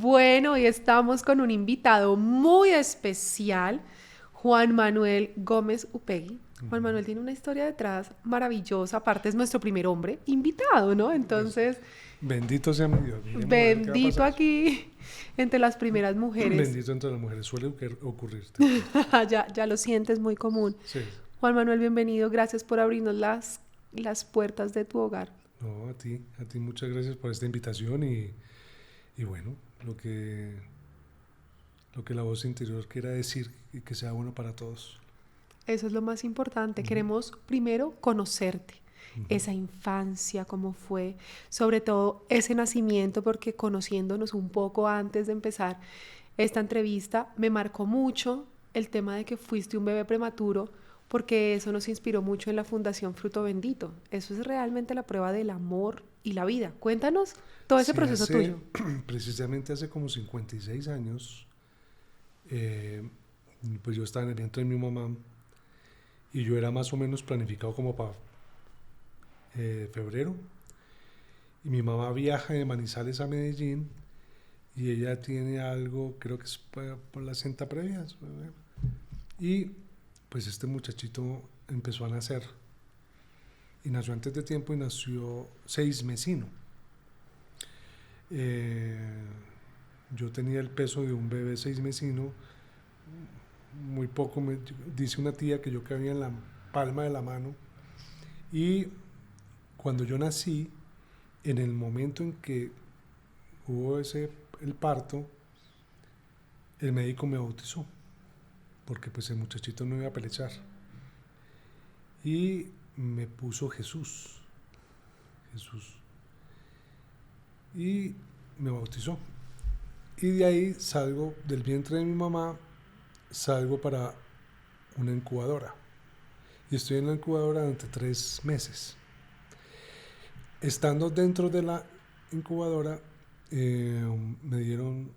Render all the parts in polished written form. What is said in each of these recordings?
Bueno, hoy estamos con un invitado muy especial, Juan Manuel Gómez Upegui. Juan Manuel tiene una historia detrás maravillosa, aparte es nuestro primer hombre invitado, ¿no? Pues Entonces, bendito sea mi Dios. Miremos a ver qué va a bendito pasar. aquí entre las primeras mujeres. Bendito entre las mujeres. Suele ocurrir, te cuento. Ya lo sientes muy común. Sí. Juan Manuel, bienvenido. Gracias por abrirnos las puertas de tu hogar. No, a ti muchas gracias por esta invitación y bueno, lo que la voz interior quiera decir y que sea bueno para todos. Eso es lo más importante. Ujú, Queremos primero conocerte, ujú. esa infancia, cómo fue, sobre todo ese nacimiento, porque conociéndonos un poco antes de empezar esta entrevista, me marcó mucho el tema de que fuiste un bebé prematuro, porque eso nos inspiró mucho en la Fundación Fruto Bendito. Eso es realmente la prueba del amor y la vida. Cuéntanos todo ese Sí, proceso tuyo. precisamente hace como 56 años, eh, pues yo estaba en el vientre de mi mamá y yo era más o menos planificado como para febrero. Y mi mamá viaja de Manizales a Medellín y ella tiene algo, creo que es por la senta previas. Y pues este muchachito empezó a nacer. Y nació antes de tiempo y nació 6 mesino. Eh, yo tenía el peso de un bebé 6 mesino, muy poco, dice una tía que yo cabía en la palma de la mano. Y cuando yo nací, en el momento en que hubo el parto, el médico me bautizó, porque pues el muchachito no iba a pelechar. Y me puso Jesús, Jesús. Y me bautizó. Y de ahí salgo del vientre de mi mamá, salgo para una incubadora. Y estoy en la incubadora durante 3 meses. Estando dentro de la incubadora, me dieron,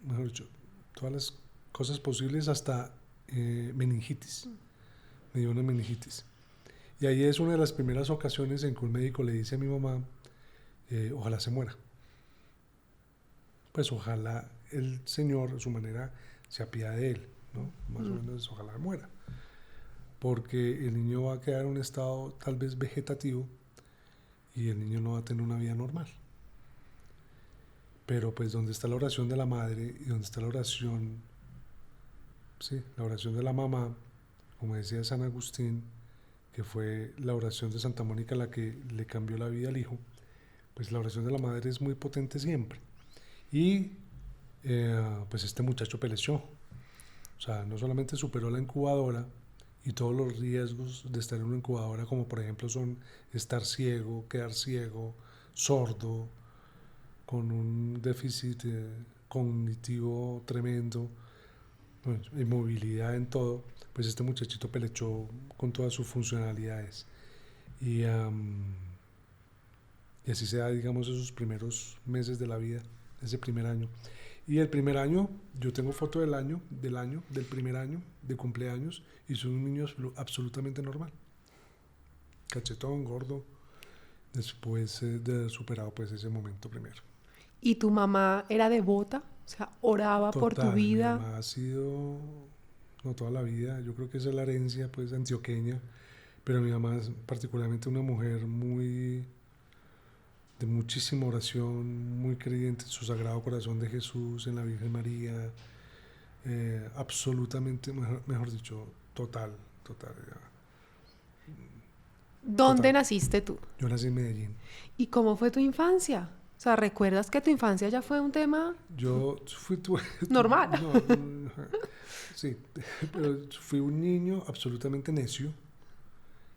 mejor dicho, todas las cosas posibles hasta meningitis. Me dio una meningitis. Y ahí es una de las primeras ocasiones en que un médico le dice a mi mamá, ojalá se muera. Pues ojalá el Señor, a su manera, se apiade de él, ¿no? Más o menos, ojalá muera. Porque el niño va a quedar en un estado tal vez vegetativo y el niño no va a tener una vida normal. Pero pues donde está la oración de la madre y donde está la oración, sí, la oración de la mamá, como decía San Agustín, que fue la oración de Santa Mónica la que le cambió la vida al hijo, pues la oración de la madre es muy potente siempre. Y pues este muchacho peleó. O sea, no solamente superó la incubadora y todos los riesgos de estar en una incubadora, como por ejemplo son estar ciego, quedar ciego, sordo, con un déficit cognitivo tremendo, bueno, inmovilidad en todo, pues este muchachito pelechó con todas sus funcionalidades. Y, y así se da, digamos, esos primeros meses de la vida, ese primer año. Y el primer año, yo tengo foto del primer año, de cumpleaños, y soy un niño absolutamente normal. Cachetón, gordo, después de superado pues ese momento primero. ¿Y tu mamá era devota? O sea, oraba por tu Total, mi vida. mamá ha sido, no toda la vida, yo creo que esa es la herencia pues antioqueña, pero mi mamá es particularmente una mujer muy de muchísima oración, muy creyente en su Sagrado Corazón de Jesús, en la Virgen María, absolutamente, mejor dicho, total, total, ¿Dónde total. naciste tú? Yo nací en Medellín. ¿Y cómo fue tu infancia? O sea, ¿recuerdas que tu infancia ya fue un tema Yo fui, normal? no, sí, pero fui un niño absolutamente necio,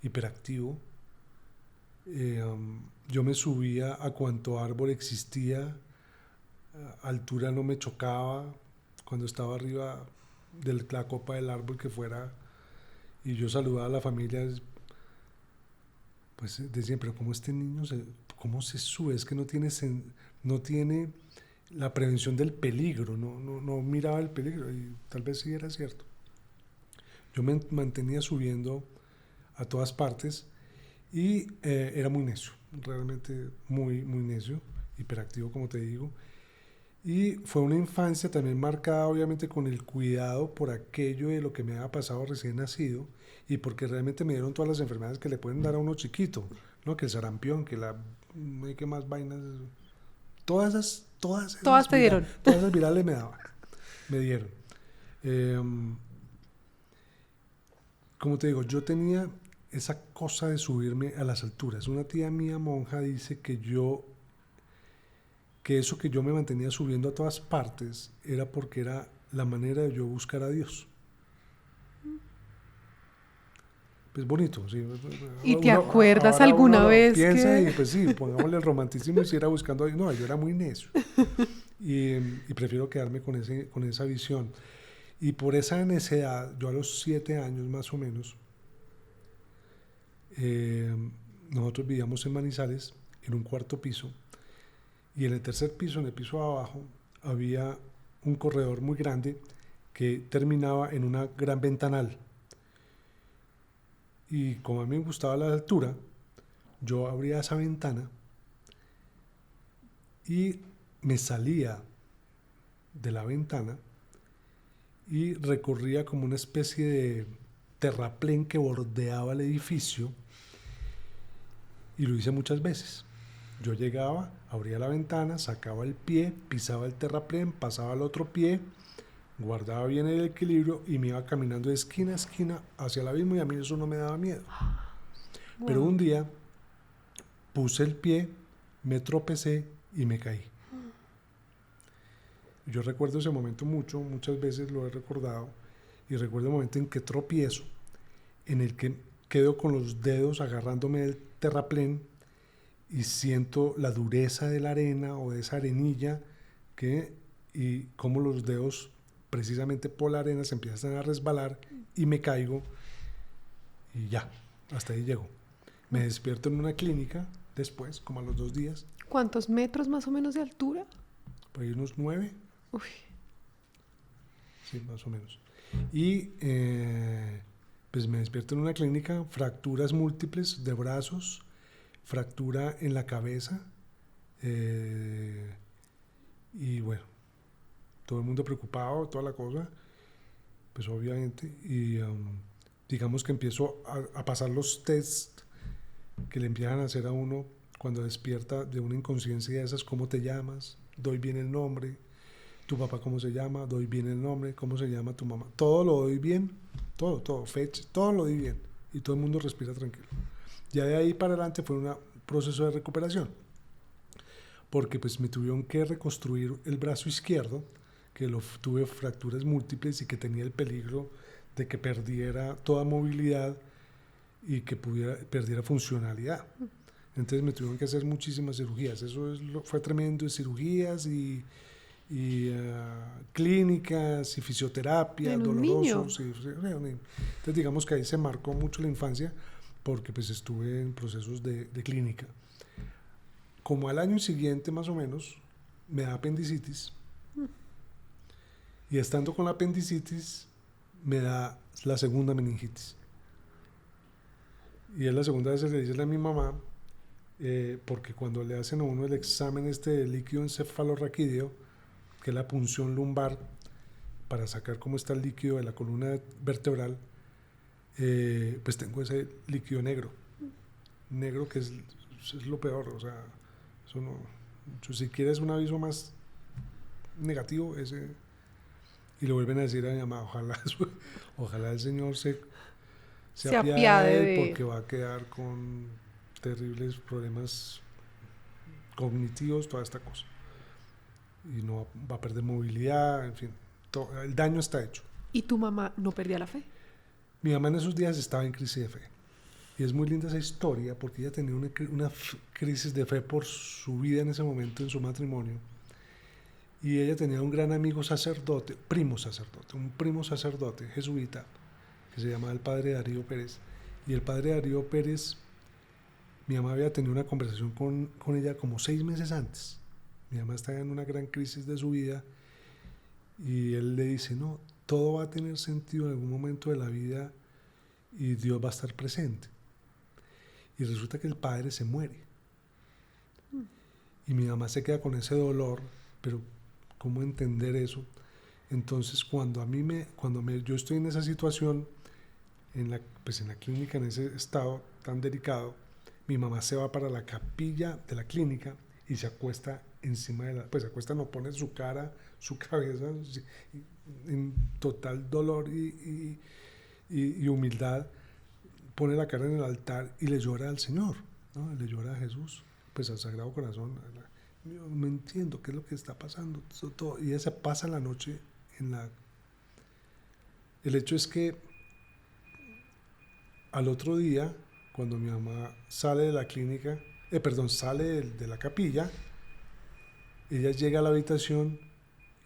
hiperactivo. Yo me subía a cuanto árbol existía, altura no me chocaba, cuando estaba arriba de la copa del árbol que fuera, y yo saludaba a la familia, pues decían, pero ¿cómo este niño cómo se sube? Es que no tiene la prevención del peligro, no miraba el peligro, y tal vez sí era cierto. Yo me mantenía subiendo a todas partes y era muy necio, realmente muy, muy necio, hiperactivo como te digo. Y fue una infancia también marcada obviamente con el cuidado por aquello de lo que me había pasado recién nacido y porque realmente me dieron todas las enfermedades que le pueden dar a uno chiquito, ¿no? Que el sarampión, que la... no hay que más vainas. Todas te dieron. Todas esas virales me dieron. Eh, como te digo, yo tenía esa cosa de subirme a las alturas. Una tía mía monja dice que eso que yo me mantenía subiendo a todas partes era porque era la manera de yo buscar a Dios. Pues bonito, sí. ¿Y te acuerdas Ahora uno alguna lo vez piensa que...? y pues sí, pongámosle el romanticismo y si era buscando a Dios. No, yo era muy necio. Y prefiero quedarme con esa visión. Y por esa necedad, yo a los 7 años más o menos, eh, nosotros vivíamos en Manizales, en un cuarto piso, y en el tercer piso, en el piso de abajo, había un corredor muy grande que terminaba en una gran ventanal. Y como a mí me gustaba la altura, yo abría esa ventana y me salía de la ventana y recorría como una especie de terraplén que bordeaba el edificio y lo hice muchas veces. Yo llegaba, abría la ventana, sacaba el pie, pisaba el terraplén, pasaba al otro pie, guardaba bien el equilibrio y me iba caminando de esquina a esquina hacia el abismo y a mí eso no me daba miedo. Pero Wow. un día puse el pie, me tropecé y me caí. Yo recuerdo ese momento mucho, muchas veces lo he recordado y recuerdo el momento en que tropiezo, en el que quedo con los dedos agarrándome del terraplén y siento la dureza de la arena o de esa arenilla y como los dedos precisamente por la arena se empiezan a resbalar y me caigo y ya, hasta ahí llego. Me despierto en una clínica después, como a los 2 días, ¿Cuántos metros más o menos de altura? por ahí unos 9, Uy, sí, más o menos. Y pues me despierto en una clínica, fracturas múltiples de brazos, fractura en la cabeza, y bueno, todo el mundo preocupado, toda la cosa, pues obviamente, y digamos que empiezo a pasar los tests que le empiezan a hacer a uno cuando despierta de una inconsciencia de esas, ¿cómo te llamas? Doy bien el nombre. ¿Tu papá cómo se llama? Doy bien el nombre. ¿Cómo se llama tu mamá? Todo lo doy bien, todo, fecha, todo lo doy bien. Y todo el mundo respira tranquilo. Ya de ahí para adelante fue un proceso de recuperación, porque pues me tuvieron que reconstruir el brazo izquierdo, que tuve fracturas múltiples y que tenía el peligro de que perdiera toda movilidad y que perdiera funcionalidad. Entonces me tuvieron que hacer muchísimas cirugías. Fue tremendo, de cirugías clínicas y fisioterapia, en un niño. dolorosos. Entonces digamos que ahí se marcó mucho la infancia porque pues estuve en procesos de clínica. Como al año siguiente más o menos me da apendicitis y estando con la apendicitis me da la segunda meningitis. Y es la segunda vez que le dice a mi mamá, porque cuando le hacen a uno el examen de líquido encefalorraquídeo, que es la punción lumbar para sacar cómo está el líquido de la columna vertebral, pues tengo ese líquido negro que es lo peor, o sea, eso no, si quieres un aviso más negativo, y le vuelven a decir a mi mamá, ojalá el Señor se Se apiade apiade de él de... porque va a quedar con terribles problemas cognitivos, toda esta cosa. Y no va a perder movilidad, en fin, el daño está hecho. ¿Y tu mamá no perdía la fe? Mi mamá en esos días estaba en crisis de fe. Y es muy linda esa historia porque ella tenía una crisis de fe por su vida en ese momento, en su matrimonio. Y ella tenía un gran amigo sacerdote, un primo sacerdote jesuita, que se llamaba el padre Darío Pérez. Y el padre Darío Pérez, mi mamá había tenido una conversación con ella como 6 meses antes. Mi mamá estaba en una gran crisis de su vida y él le dice, no, todo va a tener sentido en algún momento de la vida y Dios va a estar presente. Y resulta que el padre se muere. Y mi mamá se queda con ese dolor, pero cómo entender eso. Entonces, cuando yo estoy en esa situación, pues en la clínica, en ese estado tan delicado, mi mamá se va para la capilla de la clínica y se acuesta encima pues se acuesta, no, pone su cara, su cabeza en total dolor y humildad, pone la cara en el altar y le llora al Señor, ¿no? Le llora a Jesús, pues al Sagrado Corazón. Yo no entiendo qué es lo que está pasando. Todo. Y ella se pasa la noche en la... El hecho es que al otro día, cuando mi mamá sale de la clínica, sale de la capilla, ella llega a la habitación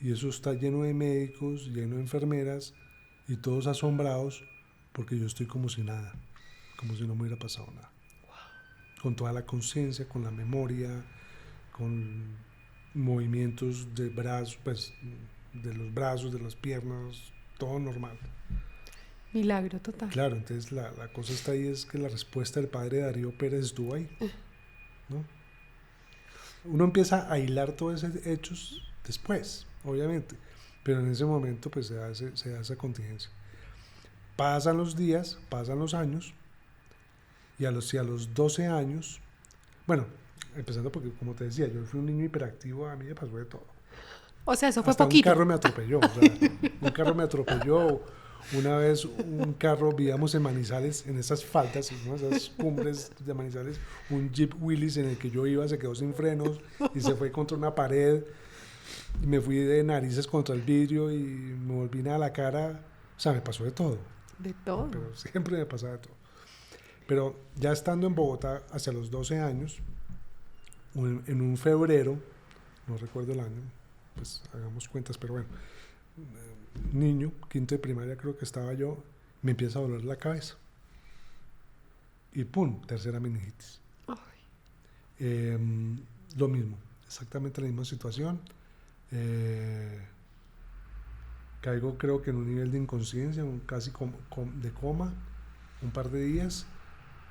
y eso está lleno de médicos, lleno de enfermeras y todos asombrados porque yo estoy como si nada, como si no me hubiera pasado nada. Con toda la conciencia, con la memoria, con movimientos de brazos, pues de los brazos, de las piernas, todo normal. Milagro total. Claro, entonces la cosa está ahí, es que la respuesta del padre Darío Pérez estuvo ahí, ¿no? Uno empieza a hilar todos esos hechos después, obviamente, pero en ese momento pues se da esa contingencia. Pasan los días, pasan los años, y a los 12 años, bueno, empezando porque como te decía, yo fui un niño hiperactivo, a mí me pasó de todo. O sea, eso fue Hasta poquito. un carro me atropelló, o sea, un carro me atropelló. Una vez un carro, vivíamos en Manizales, en esas faldas, ¿no? Esas cumbres de Manizales, un Jeep Willys en el que yo iba se quedó sin frenos y se fue contra una pared y me fui de narices contra el vidrio y me volví nada a la cara. O sea, me pasó de todo. De todo. Pero siempre me pasaba de todo. Pero ya estando en Bogotá hacia los 12 años, en un febrero, no recuerdo el año, pues hagamos cuentas, pero bueno, niño, quinto de primaria creo que estaba yo, me empieza a doler la cabeza. Y pum, tercera meningitis. Lo mismo, exactamente la misma situación. Caigo creo que en un nivel de inconsciencia, casi de coma, un par de días.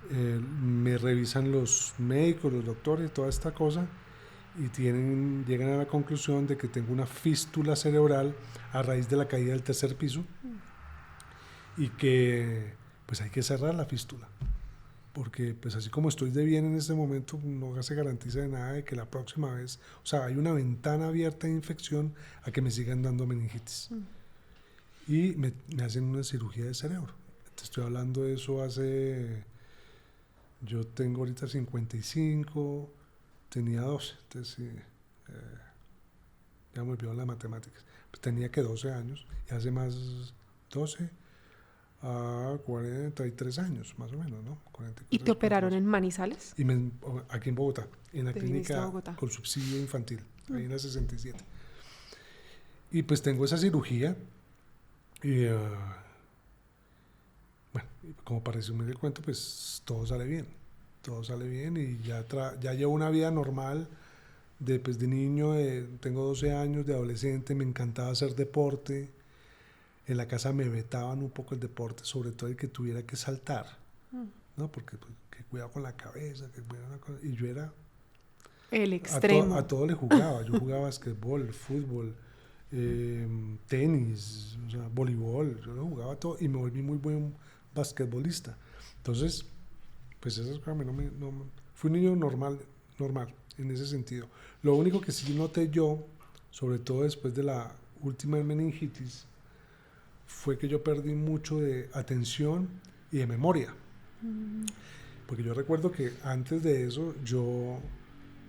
Me revisan los médicos, los doctores, toda esta cosa, y llegan a la conclusión de que tengo una fístula cerebral a raíz de la caída del tercer piso y que pues hay que cerrar la fístula porque pues así como estoy de bien en este momento no se garantiza de nada de que la próxima vez, o sea, hay una ventana abierta de infección a que me sigan dando meningitis y me hacen una cirugía de cerebro. Te estoy hablando de eso yo tengo ahorita 55, tenía 12, entonces sí, ya me olvidó las matemáticas, pues tenía que 12 años, y hace más 12 a 43 años, más o menos, ¿no? 44, ¿Y te operaron 42. en Manizales? Aquí en Bogotá, en la clínica Bogotá. con subsidio infantil, ahí en la 67. Y pues tengo esa cirugía, y bueno, como para resumir el cuento, pues todo sale bien y ya llevo una vida normal de niño, tengo 12 años, de adolescente, me encantaba hacer deporte, en la casa me vetaban un poco el deporte, sobre todo el que tuviera que saltar, ¿no? Porque pues, que cuidado con la cabeza, y yo era... El extremo. A todo le jugaba, yo jugaba basquetbol, fútbol, tenis, o sea, voleibol, yo lo jugaba todo y me volví muy buen basquetbolista. Entonces, pues eso fui un niño normal en ese sentido. Lo único que sí noté yo, sobre todo después de la última meningitis, fue que yo perdí mucho de atención y de memoria. Porque yo recuerdo que antes de eso yo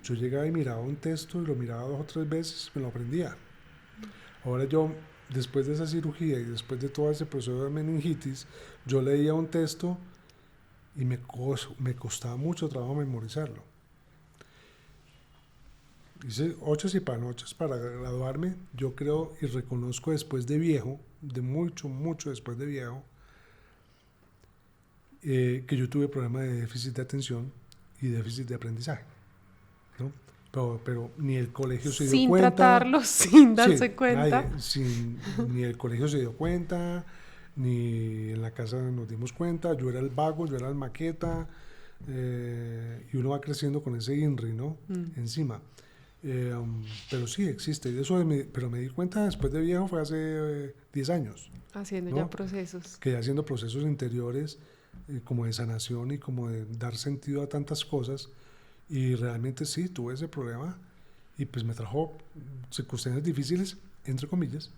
llegaba y miraba un texto y lo miraba 2 o 3 veces y me lo aprendía. Ahora yo, después de esa cirugía y después de todo ese proceso de meningitis, yo leía un texto y me costaba mucho trabajo memorizarlo. Hice 8 cipanoches para graduarme, yo creo y reconozco después de viejo, de mucho después de viejo, que yo tuve problemas de déficit de atención y déficit de aprendizaje, ¿no? Pero ni el colegio se dio sin cuenta. Sin tratarlo, sin darse cuenta. Ni el colegio se dio cuenta, ni en la casa nos dimos cuenta. Yo era el vago, yo era el maqueta, y uno va creciendo con ese INRI, ¿no? Encima. Pero sí existe. Y eso pero me di cuenta después de viejo, fue hace 10 años, Haciendo ya ¿no? procesos. Que haciendo procesos interiores como de sanación y como de dar sentido a tantas cosas. Y realmente sí, tuve ese problema y pues me trajo circunstancias difíciles, entre comillas,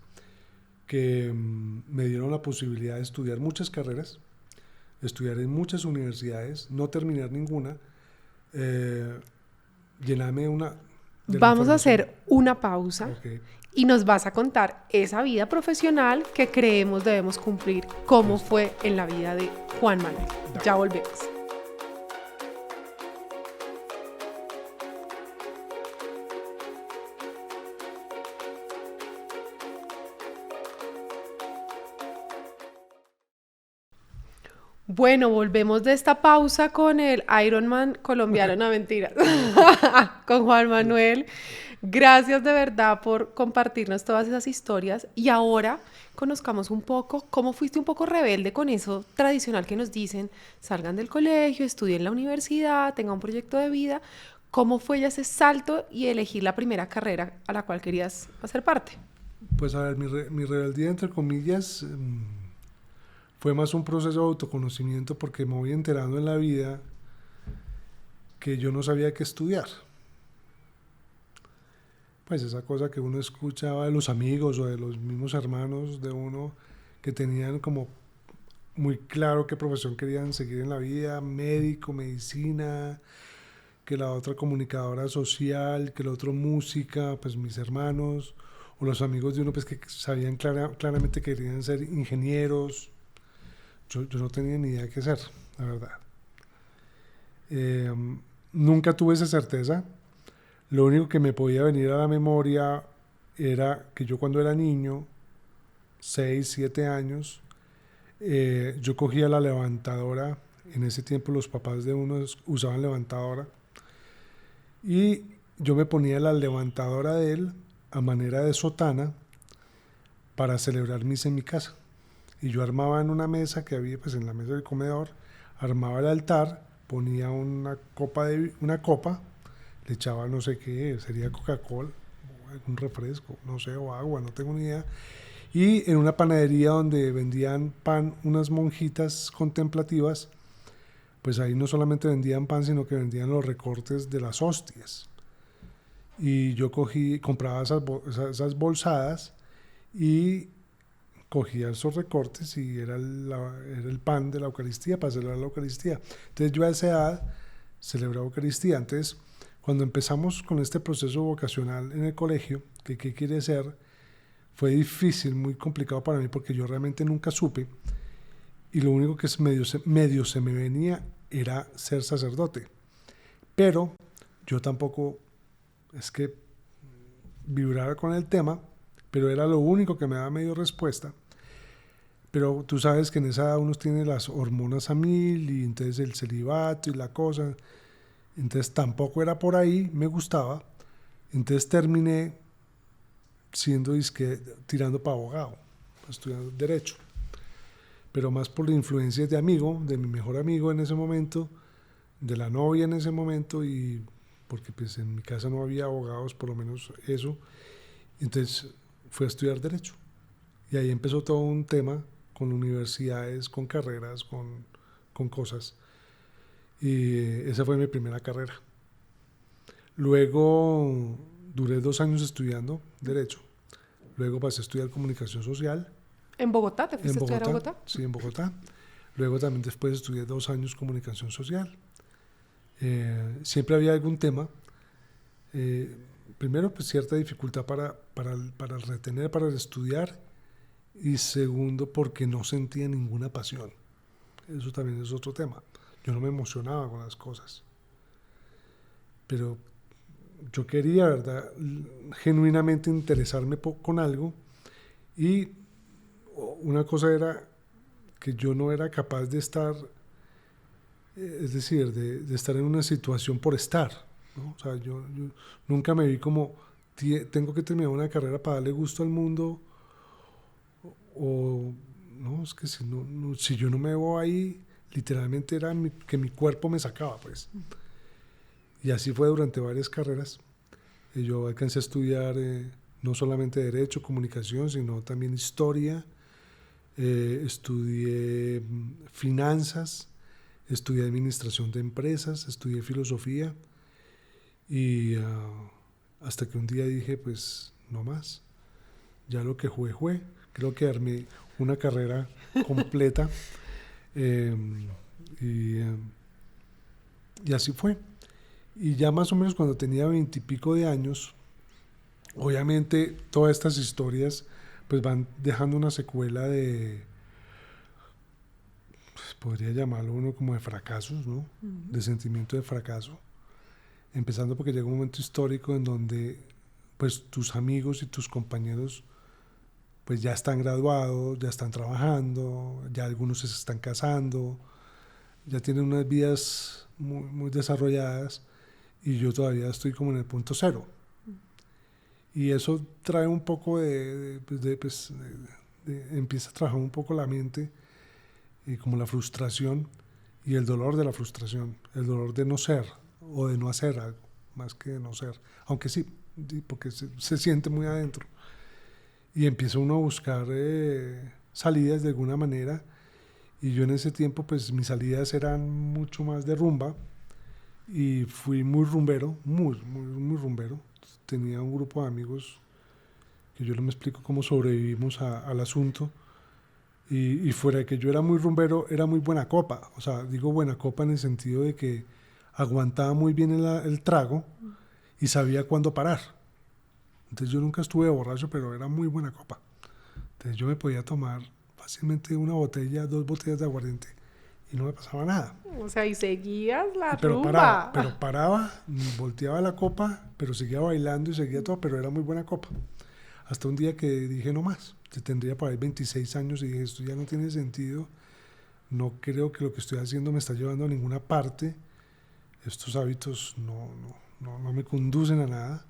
que me dieron la posibilidad de estudiar muchas carreras, estudiar en muchas universidades, no terminar ninguna, eh, llenarme de la Vamos a información. hacer una pausa Ok, y nos vas a contar esa vida profesional que creemos debemos cumplir, cómo listo, fue en la vida de Juan Manuel. dale. Ya volvemos. Bueno, volvemos de esta pausa con el Ironman colombiano, no mentira, con Juan Manuel. Gracias de verdad por compartirnos todas esas historias y ahora conozcamos un poco cómo fuiste un poco rebelde con eso tradicional que nos dicen, salgan del colegio, estudien en la universidad, tengan un proyecto de vida. ¿Cómo fue ya ese salto y elegir la primera carrera a la cual querías hacer parte? Pues a ver, mi rebeldía, entre comillas, fue más un proceso de autoconocimiento porque me voy enterando en la vida que yo no sabía qué estudiar. Pues esa cosa que uno escuchaba de los amigos o de los mismos hermanos de uno que tenían como muy claro qué profesión querían seguir en la vida, médico, medicina, que la otra comunicadora social, que el otro música, pues mis hermanos, o los amigos de uno pues que sabían claramente que querían ser ingenieros. Yo no tenía ni idea qué hacer, la verdad. Eh, Nunca tuve esa certeza. Lo único que me podía venir a la memoria era que yo cuando era niño, 6 7 años, yo cogía la levantadora. En ese tiempo los papás de uno usaban levantadora. Y yo me ponía la levantadora de él a manera de sotana para celebrar misa en mi casa. Y yo armaba en una mesa que había, pues en la mesa del comedor, armaba el altar, ponía una copa, le echaba no sé qué, sería Coca-Cola, algún refresco, no sé, o agua, no tengo ni idea. Y en una panadería donde vendían pan unas monjitas contemplativas, pues ahí no solamente vendían pan, sino que vendían los recortes de las hostias. Y yo compraba esas bolsadas y cogía esos recortes y era el pan de la Eucaristía para celebrar la Eucaristía. Entonces yo a esa edad celebraba Eucaristía. Entonces cuando empezamos con este proceso vocacional en el colegio, que qué quiere ser, fue difícil, muy complicado para mí porque yo realmente nunca supe y lo único que medio se me venía era ser sacerdote. Pero yo tampoco es que vibrara con el tema, pero era lo único que me daba medio respuesta. Pero tú sabes que en esa edad uno tiene las hormonas a mil y entonces el celibato y la cosa. Entonces tampoco era por ahí, me gustaba. Entonces terminé siendo tirando para abogado, estudiando derecho. Pero más por la influencia de amigo, de mi mejor amigo en ese momento, de la novia en ese momento y porque pues en mi casa no había abogados, por lo menos eso. Entonces fui a estudiar derecho. Y ahí empezó todo un tema con universidades, con carreras, con cosas. Y esa fue mi primera carrera. Luego duré 2 años estudiando Derecho. Luego pasé a estudiar Comunicación Social ¿En Bogotá? ¿Te en fuiste a estudiar a Bogotá. Bogotá? Sí, en Bogotá. Luego también después estudié 2 años Comunicación Social. Siempre había algún tema. Eh, Primero, pues cierta dificultad para retener, para estudiar. Y segundo, porque no sentía ninguna pasión. Eso también es otro tema. Yo no me emocionaba con las cosas. Pero yo quería, ¿verdad?, genuinamente interesarme con algo. Y una cosa era que yo no era capaz de estar, es decir, de estar en una situación por estar, ¿no? O sea, yo nunca me vi como, tengo que terminar una carrera para darle gusto al mundo, o no, es que si yo no me veo ahí, literalmente era que mi cuerpo me sacaba, pues. Y así fue durante varias carreras. Yo alcancé a estudiar no solamente Derecho, Comunicación, sino también Historia. Estudié Finanzas, estudié Administración de Empresas, estudié Filosofía y hasta que un día dije, pues no más, ya lo que jugué. Creo que armé una carrera completa eh, y, eh, y así fue. Y ya más o menos cuando tenía 20 y pico de años, obviamente todas estas historias pues van dejando una secuela de, pues, podría llamarlo uno como de fracasos, ¿no? De sentimiento de fracaso. Empezando porque llega un momento histórico en donde pues tus amigos y tus compañeros pues ya están graduados, ya están trabajando, ya algunos se están casando, ya tienen unas vidas muy desarrolladas y yo todavía estoy como en el punto cero. Y eso trae un poco empieza a trabajar un poco la mente y como la frustración y el dolor de la frustración, el dolor de no ser o de no hacer algo, más que de no ser, aunque sí, porque se siente muy adentro. Y empieza uno a buscar salidas de alguna manera, y yo en ese tiempo pues mis salidas eran mucho más de rumba y fui muy rumbero, muy rumbero. Tenía un grupo de amigos que yo no me explico cómo sobrevivimos al asunto. Y fuera de que yo era muy rumbero, era muy buena copa. O sea, digo buena copa en el sentido de que aguantaba muy bien el trago y sabía cuándo parar. Entonces yo nunca estuve borracho, pero era muy buena copa. Entonces yo me podía tomar fácilmente una botella, 2 botellas de aguardiente y no me pasaba nada. O sea, y seguías la Pero rumba. paraba, volteaba la copa, pero seguía bailando y seguía todo, pero era muy buena copa. Hasta un día que dije no más, tendría por ahí 26 años y dije esto ya no tiene sentido, no creo que lo que estoy haciendo me está llevando a ninguna parte, estos hábitos no me conducen a nada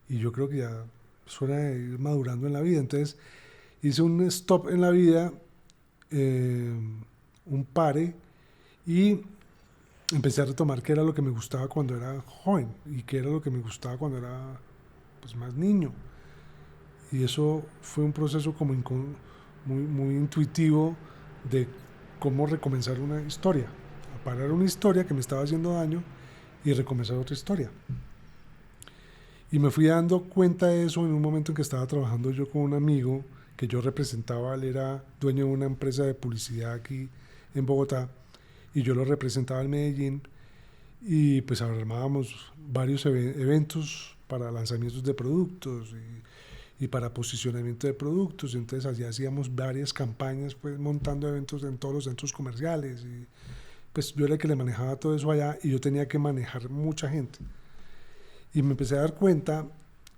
y yo creo que ya es hora de ir madurando en la vida. Entonces hice un stop en la vida, un pare, y empecé a retomar qué era lo que me gustaba cuando era joven y qué era lo que me gustaba cuando era pues, más niño. Y eso fue un proceso como muy intuitivo de cómo recomenzar una historia, a parar una historia que me estaba haciendo daño y recomenzar otra historia. Y me fui dando cuenta de eso en un momento en que estaba trabajando yo con un amigo que yo representaba. Él era dueño de una empresa de publicidad aquí en Bogotá y yo lo representaba en Medellín, y pues armábamos varios eventos para lanzamientos de productos y para posicionamiento de productos. Y entonces allí hacíamos varias campañas, pues montando eventos en todos los centros comerciales, y pues yo era el que le manejaba todo eso allá y yo tenía que manejar mucha gente. Y me empecé a dar cuenta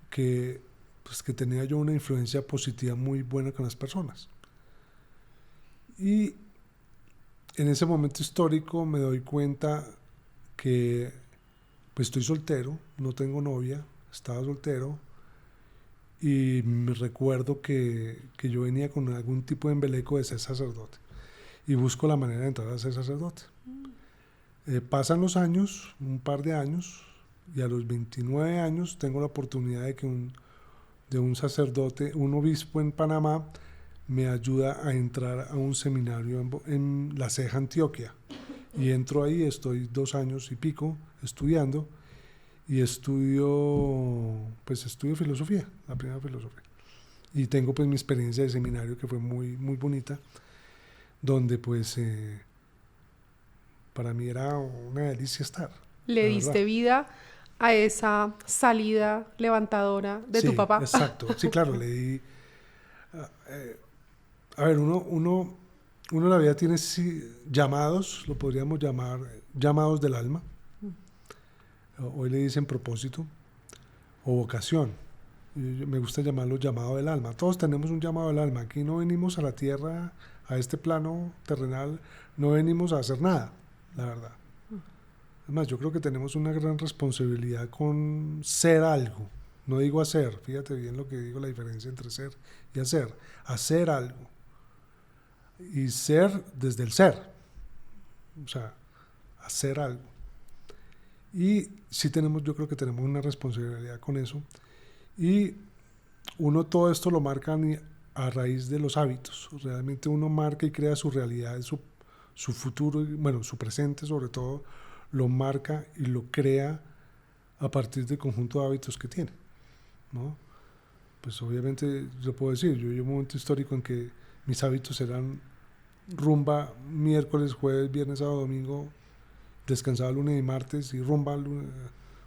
que, pues, que tenía yo una influencia positiva muy buena con las personas. Y en ese momento histórico me doy cuenta que pues estoy soltero, no tengo novia, estaba soltero, y me recuerdo que yo venía con algún tipo de embeleco de ser sacerdote y busco la manera de entrar a ser sacerdote. Pasan los años, un par de años, y a los 29 años tengo la oportunidad de un sacerdote, un obispo en Panamá, me ayuda a entrar a un seminario en La Ceja, Antioquia. Y entro ahí, estoy 2 años y pico estudiando, y estudio filosofía, la primera filosofía. Y tengo pues mi experiencia de seminario que fue muy bonita, donde pues para mí era una delicia estar, Le la verdad. diste vida a esa salida levantadora de tu Sí, papá. exacto. Sí, claro, le di... A ver, uno en la vida tiene llamados, lo podríamos llamar llamados del alma. Hoy le dicen propósito o vocación. Me gusta llamarlo llamado del alma. Todos tenemos un llamado del alma. Aquí no venimos a la tierra, a este plano terrenal, no venimos a hacer nada, la verdad. Además, yo creo que tenemos una gran responsabilidad con ser algo. No digo hacer, fíjate bien lo que digo, la diferencia entre ser y hacer. Hacer algo. Y ser desde el ser. O sea, hacer algo. Y sí tenemos, yo creo que tenemos una responsabilidad con eso. Y uno todo esto lo marca a raíz de los hábitos. Realmente uno marca y crea su realidad, su futuro, bueno, su presente sobre todo, lo marca y lo crea a partir del conjunto de hábitos que tiene, ¿no? Pues obviamente yo puedo decir, yo llevo un momento histórico en que mis hábitos eran rumba miércoles, jueves, viernes, sábado, domingo, descansaba lunes y martes y rumba lunes,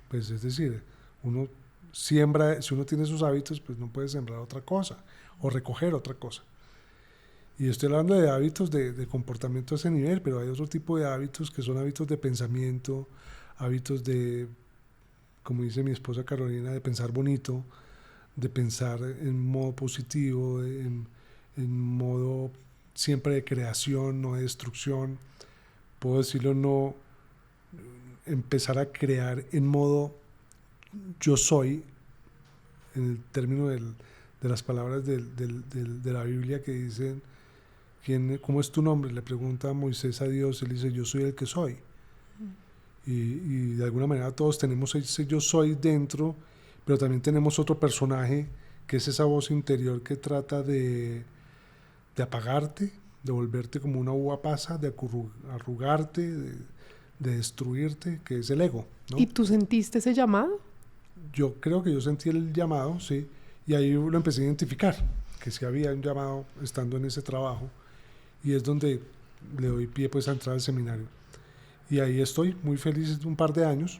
pues es decir, uno siembra, si uno tiene sus hábitos, pues no puede sembrar otra cosa o recoger otra cosa. Y estoy hablando de hábitos de comportamiento a ese nivel, pero hay otro tipo de hábitos que son hábitos de pensamiento, hábitos de, como dice mi esposa Carolina, de pensar bonito, de pensar en modo positivo, en modo siempre de creación, no de destrucción. Puedo decirlo, no empezar a crear en modo yo soy, en el término de las palabras de la Biblia que dicen, ¿cómo es tu nombre? Le pregunta Moisés a Dios, él dice, yo soy el que soy. Y de alguna manera todos tenemos ese yo soy dentro, pero también tenemos otro personaje que es esa voz interior que trata de apagarte, de volverte como una uva pasa, de arrugarte, de destruirte, que es el ego, ¿no? ¿Y tú sentiste ese llamado? Yo creo que yo sentí el llamado, sí, y ahí lo empecé a identificar, que sí había un llamado estando en ese trabajo, y es donde le doy pie pues a entrar al seminario. Y ahí estoy, muy feliz, un par de años.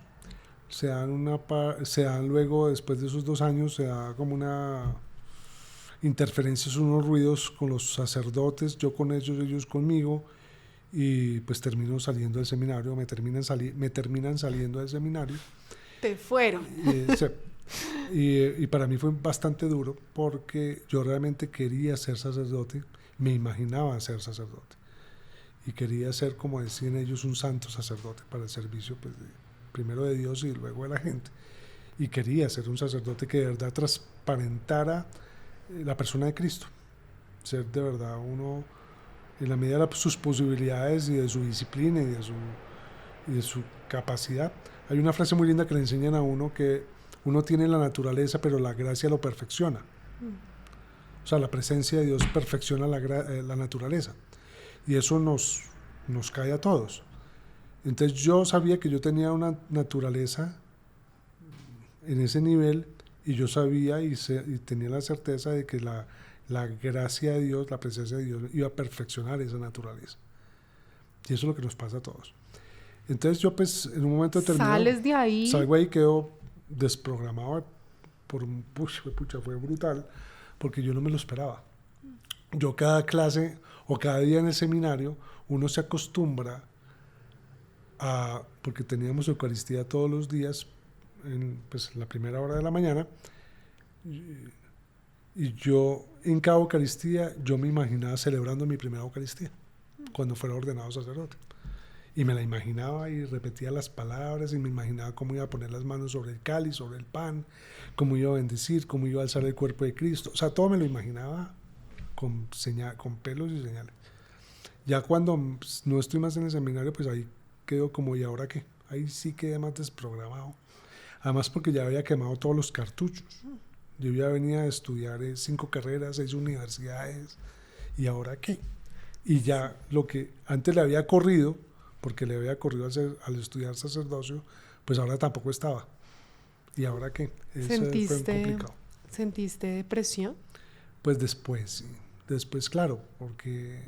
Se dan luego, después de esos 2 años, se da como una interferencias, unos ruidos con los sacerdotes, yo con ellos conmigo, y pues termino saliendo del seminario, me terminan saliendo del seminario. Te fueron. Y para mí fue bastante duro porque yo realmente quería ser sacerdote, me imaginaba ser sacerdote y quería ser, como decían ellos, un santo sacerdote para el servicio pues, primero de Dios y luego de la gente, y quería ser un sacerdote que de verdad transparentara la persona de Cristo, ser de verdad uno en la medida de sus posibilidades y de su disciplina y de su capacidad. Hay una frase muy linda que le enseñan a uno, que uno tiene la naturaleza pero la gracia lo perfecciona. O sea, la presencia de Dios perfecciona la naturaleza, y eso nos cae a todos. Entonces yo sabía que yo tenía una naturaleza en ese nivel, y yo sabía y tenía la certeza de que la gracia de Dios, la presencia de Dios iba a perfeccionar esa naturaleza. Y eso es lo que nos pasa a todos. Entonces yo pues en un momento determinado ¿Sales de ahí? Salgo ahí y quedo desprogramado fue brutal, porque yo no me lo esperaba. Yo cada clase o cada día en el seminario, uno se acostumbra porque teníamos Eucaristía todos los días, pues la primera hora de la mañana, y yo en cada Eucaristía yo me imaginaba celebrando mi primera Eucaristía cuando fuera ordenado sacerdote, y me la imaginaba y repetía las palabras y me imaginaba cómo iba a poner las manos sobre el cáliz, sobre el pan, cómo iba a bendecir, cómo iba a alzar el cuerpo de Cristo. O sea, todo me lo imaginaba con pelos y señales. Ya cuando no estoy más en el seminario, pues ahí quedo como, ¿y ahora qué? Ahí sí quedé más desprogramado. Además porque ya había quemado todos los cartuchos. Yo ya venía a estudiar 5 carreras, 6 universidades, ¿y ahora qué? Y ya lo que antes le había corrido, porque le había corrido al estudiar sacerdocio, pues ahora tampoco estaba. ¿Y ahora qué? Eso fue complicado. ¿Sentiste depresión? Pues después, sí. Después, claro, porque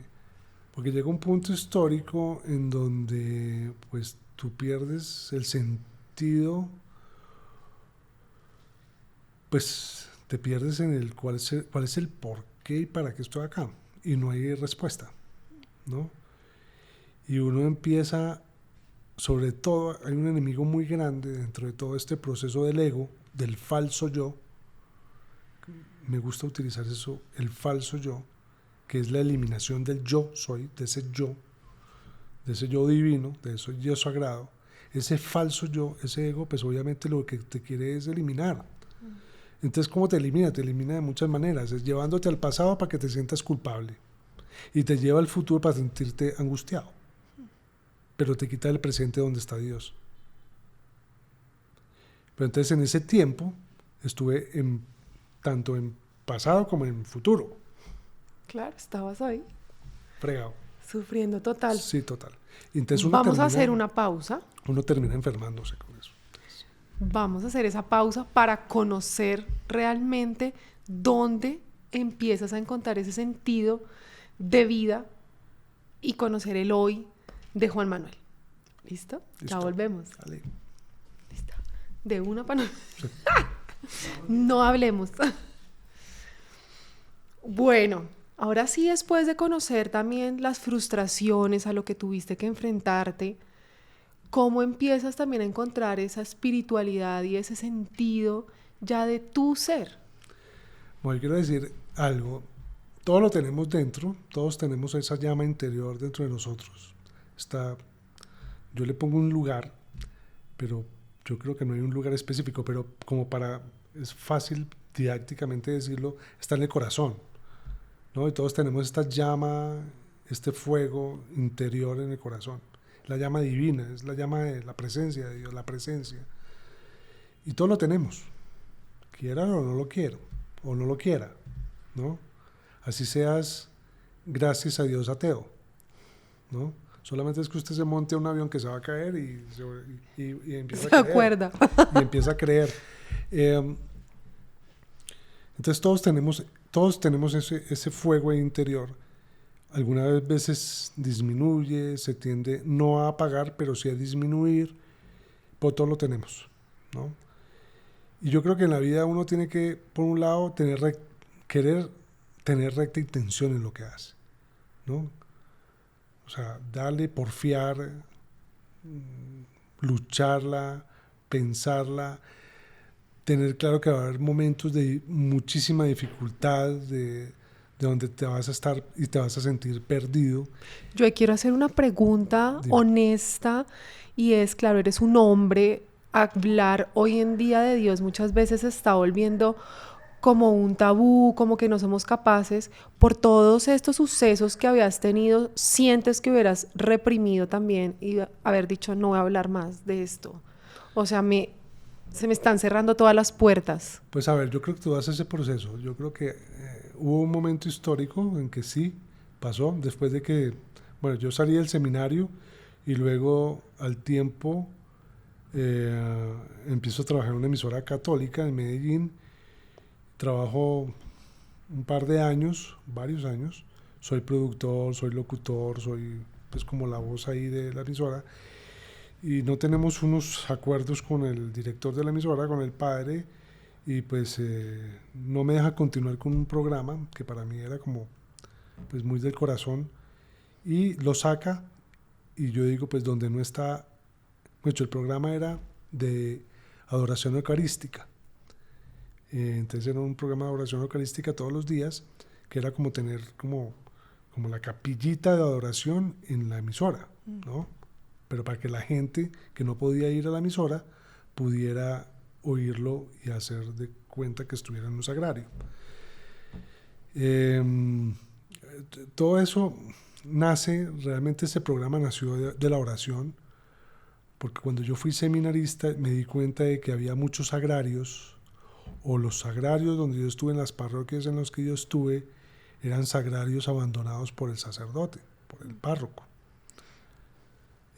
llega un punto histórico en donde pues tú pierdes el sentido, pues te pierdes en el cuál es el por qué y para qué estoy acá, y no hay respuesta, ¿no? Y uno empieza, sobre todo, hay un enemigo muy grande dentro de todo este proceso del ego, del falso yo. Me gusta utilizar eso, el falso yo, que es la eliminación del yo soy, de ese yo divino, de ese yo sagrado. Ese falso yo, ese ego, pues obviamente lo que te quiere es eliminar. Entonces, ¿cómo te elimina? Te elimina de muchas maneras, es llevándote al pasado para que te sientas culpable, y te lleva al futuro para sentirte angustiado, pero te quita el presente donde está Dios. Pero entonces en ese tiempo estuve tanto en pasado como en futuro. Claro, estabas ahí. Fregado. Sufriendo total. Sí, total. Y entonces Vamos a hacer una pausa. Uno termina enfermándose con eso. Vamos a hacer esa pausa para conocer realmente dónde empiezas a encontrar ese sentido de vida y conocer el hoy de Juan Manuel. ¿Listo? Ya volvemos. Dale. ¿Listo? De una para no... No hablemos. Bueno, ahora sí, después de conocer también las frustraciones a lo que tuviste que enfrentarte, ¿cómo empiezas también a encontrar esa espiritualidad y ese sentido ya de tu ser? Bueno, yo quiero decir algo. Todo lo tenemos dentro, todos tenemos esa llama interior dentro de nosotros. Yo le pongo un lugar, pero yo creo que no hay un lugar específico, pero es fácil didácticamente decirlo, está en el corazón, ¿no? Y todos tenemos esta llama, este fuego interior en el corazón. La llama divina, es la llama de la presencia de Dios, la presencia. Y todo lo tenemos, quiera o no lo quiero, o no lo quiera, ¿no? Así seas, gracias a Dios, ateo, ¿no? Solamente es que usted se monte a un avión que se va a caer y empieza a creer. Se acuerda. Y empieza a creer. Entonces todos tenemos ese fuego interior. Algunas veces disminuye, se tiende no a apagar, pero sí a disminuir. Pero todo lo tenemos, ¿no? Y yo creo que en la vida uno tiene que, por un lado, querer tener recta intención en lo que hace, ¿no? O sea, darle, porfiar, lucharla, pensarla, tener claro que va a haber momentos de muchísima dificultad, de donde te vas a estar y te vas a sentir perdido. Yo quiero hacer una pregunta honesta y es, claro, eres un hombre, hablar hoy en día de Dios muchas veces se está volviendo como un tabú, como que no somos capaces. Por todos estos sucesos que habías tenido, ¿sientes que hubieras reprimido también y haber dicho no voy a hablar más de esto? O sea, se me están cerrando todas las puertas. Pues a ver, yo creo que tú haces ese proceso. Yo creo que hubo un momento histórico en que sí pasó, después de que, bueno, yo salí del seminario y luego al tiempo empiezo a trabajar en una emisora católica en Medellín. Trabajo un par de años, varios años. Soy productor, soy locutor, soy pues como la voz ahí de la emisora. Y no tenemos unos acuerdos con el director de la emisora, con el padre, y pues no me deja continuar con un programa que para mí era como pues muy del corazón, y lo saca, y yo digo pues donde no está, pues el programa era de adoración eucarística. Entonces era un programa de adoración eucarística todos los días, que era como tener como la capillita de adoración en la emisora, ¿no? Pero para que la gente que no podía ir a la emisora pudiera oírlo y hacer de cuenta que estuviera en un sagrario. Todo eso realmente ese programa nació de la oración, porque cuando yo fui seminarista me di cuenta de que había muchos sagrarios, o los sagrarios donde yo estuve, en las parroquias en las que yo estuve, eran sagrarios abandonados por el sacerdote, por el párroco,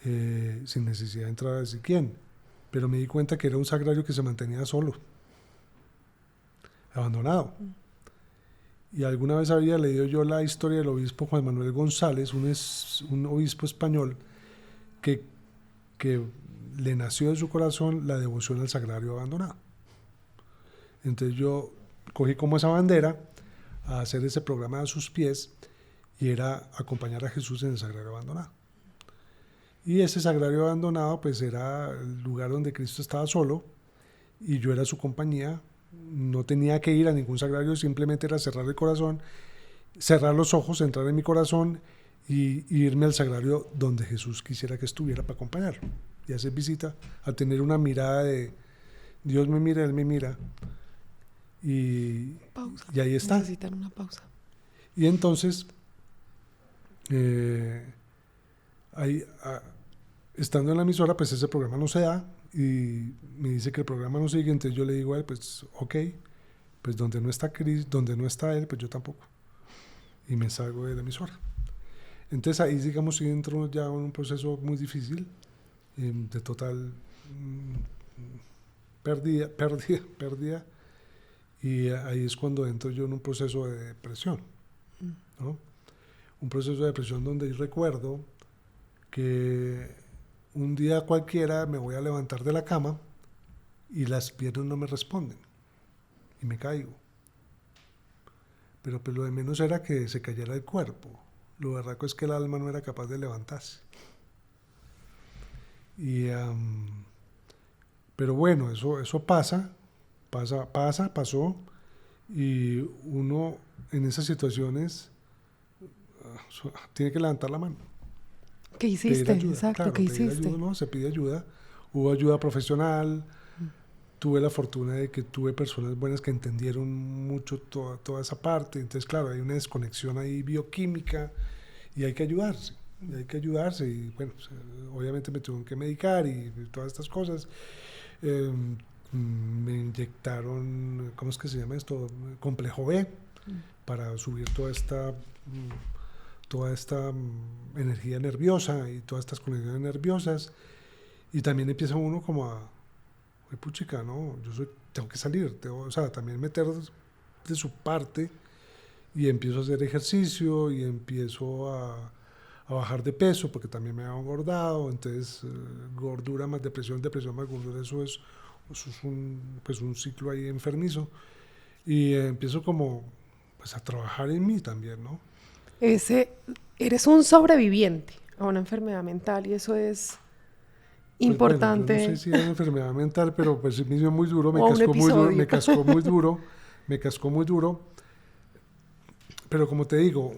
sin necesidad de entrar a decir quién. Pero me di cuenta que era un sagrario que se mantenía solo, abandonado. Y alguna vez había leído yo la historia del obispo Juan Manuel González, un obispo español que le nació de su corazón la devoción al sagrario abandonado. Entonces yo cogí como esa bandera a hacer ese programa a sus pies, y era acompañar a Jesús en el sagrario abandonado. Y ese sagrario abandonado pues era el lugar donde Cristo estaba solo y yo era su compañía. No tenía que ir a ningún sagrario, simplemente era cerrar el corazón, cerrar los ojos, entrar en mi corazón y irme al sagrario donde Jesús quisiera que estuviera para acompañarlo. Y hacer visita, a tener una mirada de Dios me mira, Él me mira. Y ahí está. Necesitan una pausa. Y entonces, estando en la emisora, pues ese programa no se da, y me dice que el programa no sigue, entonces yo le digo a él, pues ok, pues donde no está Chris, donde no está él, pues yo tampoco. Y me salgo de la emisora. Entonces ahí, digamos, sí entro ya en un proceso muy difícil, de total pérdida, y ahí es cuando entro yo en un proceso de depresión, ¿no? Un proceso de depresión donde yo recuerdo que un día cualquiera me voy a levantar de la cama y las piernas no me responden y me caigo. Pero pues lo de menos era que se cayera el cuerpo. Lo berraco es que el alma no era capaz de levantarse. Y, pero bueno, eso pasó, y uno en esas situaciones tiene que levantar la mano. ¿Qué hiciste? Exacto, claro, ¿qué pedir hiciste? ayuda, ¿no? Se pide ayuda. Hubo ayuda profesional. Tuve la fortuna de que tuve personas buenas que entendieron mucho toda esa parte. Entonces, claro, hay una desconexión ahí bioquímica y hay que ayudarse. Y bueno, pues, obviamente me tuvieron que medicar y todas estas cosas. Me inyectaron, ¿cómo es que se llama esto? Complejo B, para subir toda esta energía nerviosa y todas estas conexiones nerviosas. Y también empieza uno como a, puchica, ¿no? Tengo que salir, o sea, también meter de su parte, y empiezo a hacer ejercicio y empiezo a bajar de peso, porque también me había engordado. Entonces gordura más depresión más gordura, eso es un ciclo ahí enfermizo, y empiezo como pues a trabajar en mí también, ¿no? Eres un sobreviviente a una enfermedad mental, y eso es importante. Bueno, yo no sé si era una enfermedad mental, pero pues me hizo muy duro, me cascó muy duro, pero como te digo,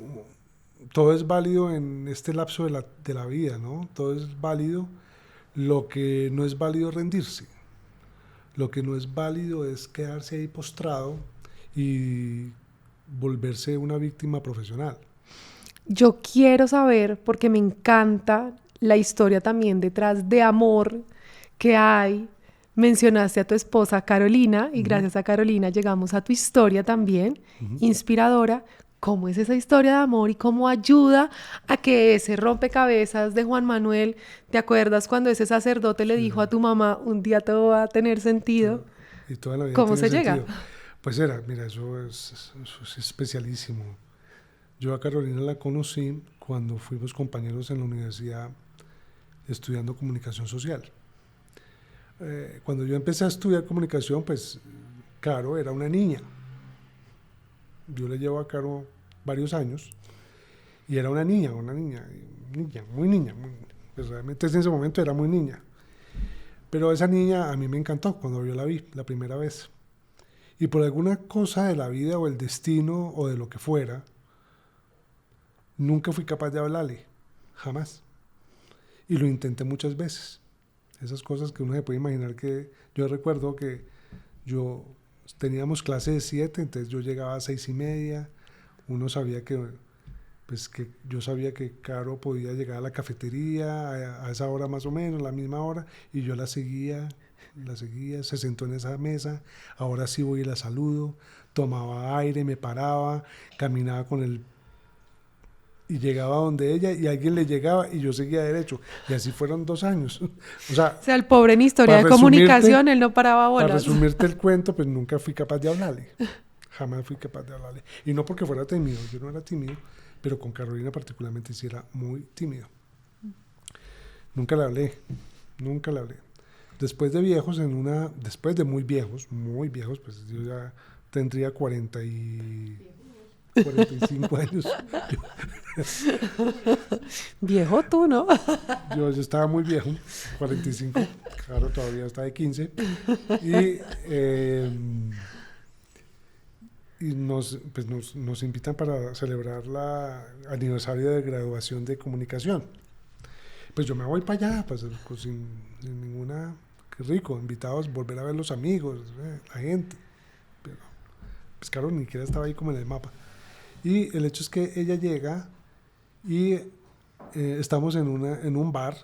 todo es válido en este lapso de la vida, ¿no? Todo es válido. Lo que no es válido es rendirse. Lo que no es válido es quedarse ahí postrado y volverse una víctima profesional. Yo quiero saber, porque me encanta la historia también detrás de amor que hay. Mencionaste a tu esposa Carolina, y gracias a Carolina llegamos a tu historia también, inspiradora. ¿Cómo es esa historia de amor y cómo ayuda a que ese rompecabezas de Juan Manuel, ¿te acuerdas cuando ese sacerdote le dijo a tu mamá, un día todo va a tener sentido? Y toda la vida ¿Cómo tiene se sentido. llega? Pues mira, eso es especialísimo. Yo a Carolina la conocí cuando fuimos compañeros en la universidad estudiando comunicación social. Cuando yo empecé a estudiar comunicación, pues Caro era una niña. Yo le llevo a Caro varios años, y era una niña, muy niña. Pues realmente en ese momento era muy niña. Pero esa niña a mí me encantó cuando yo la vi la primera vez. Y por alguna cosa de la vida o el destino o de lo que fuera, nunca fui capaz de hablarle, jamás. Y lo intenté muchas veces. Esas cosas que uno se puede imaginar. Que yo recuerdo que teníamos clase de 7, entonces yo llegaba a 6:30. Uno sabía que yo sabía que Caro podía llegar a la cafetería a esa hora más o menos, la misma hora, y yo la seguía, se sentó en esa mesa, ahora sí voy y la saludo, tomaba aire, me paraba, caminaba y llegaba donde ella, y alguien le llegaba y yo seguía derecho, y así fueron 2 años. O sea, el pobre en historia de comunicación, él no paraba bolas. Para resumirte el cuento, pues nunca fui capaz de hablarle, jamás fui capaz de hablarle, y no porque fuera tímido, yo no era tímido, pero con Carolina particularmente sí era muy tímido. Nunca le hablé. Después de viejos, después de muy viejos, pues yo ya tendría 45 años. Viejo tú, ¿no? Yo estaba muy viejo, 45, claro, todavía está de 15. Y nos invitan para celebrar el aniversario de graduación de comunicación. Pues yo me voy para allá, pues sin ninguna... Qué rico, invitados, volver a ver los amigos, la gente. Pero, pues claro, ni siquiera estaba ahí como en el mapa. Y el hecho es que ella llega y estamos en un bar.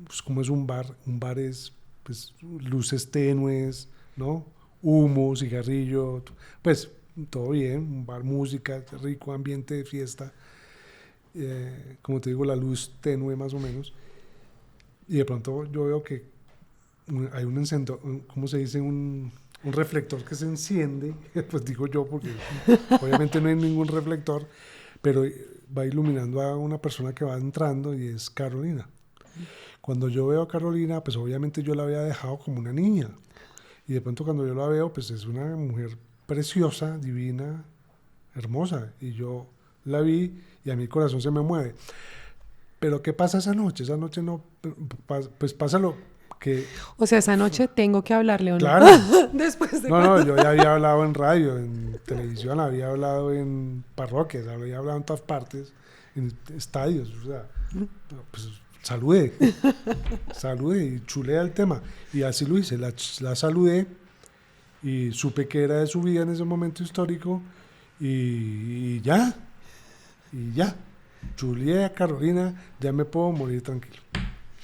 Pues como es un bar es pues luces tenues, ¿no? Humo, cigarrillo, pues todo bien, un bar, música, rico ambiente de fiesta, como te digo, la luz tenue más o menos, y de pronto yo veo que hay un encendedor, ¿cómo se dice? Un reflector que se enciende, pues digo yo, porque obviamente no hay ningún reflector, pero va iluminando a una persona que va entrando y es Carolina. Cuando yo veo a Carolina, pues obviamente yo la había dejado como una niña. Y de pronto cuando yo la veo, pues es una mujer preciosa, divina, hermosa. Y yo la vi y a mi corazón se me mueve. Pero ¿qué pasa esa noche? Esa noche no, pues pasa lo que... O sea, esa noche tengo que hablarle o no. Claro. Después de No, yo ya había hablado en radio, en televisión, había hablado en parroquias, había hablado en todas partes, en estadios. O sea, pues saludé y chulé el tema. Y así lo hice, la saludé y supe que era de su vida en ese momento histórico y ya, chuleé a Carolina, ya me puedo morir tranquilo.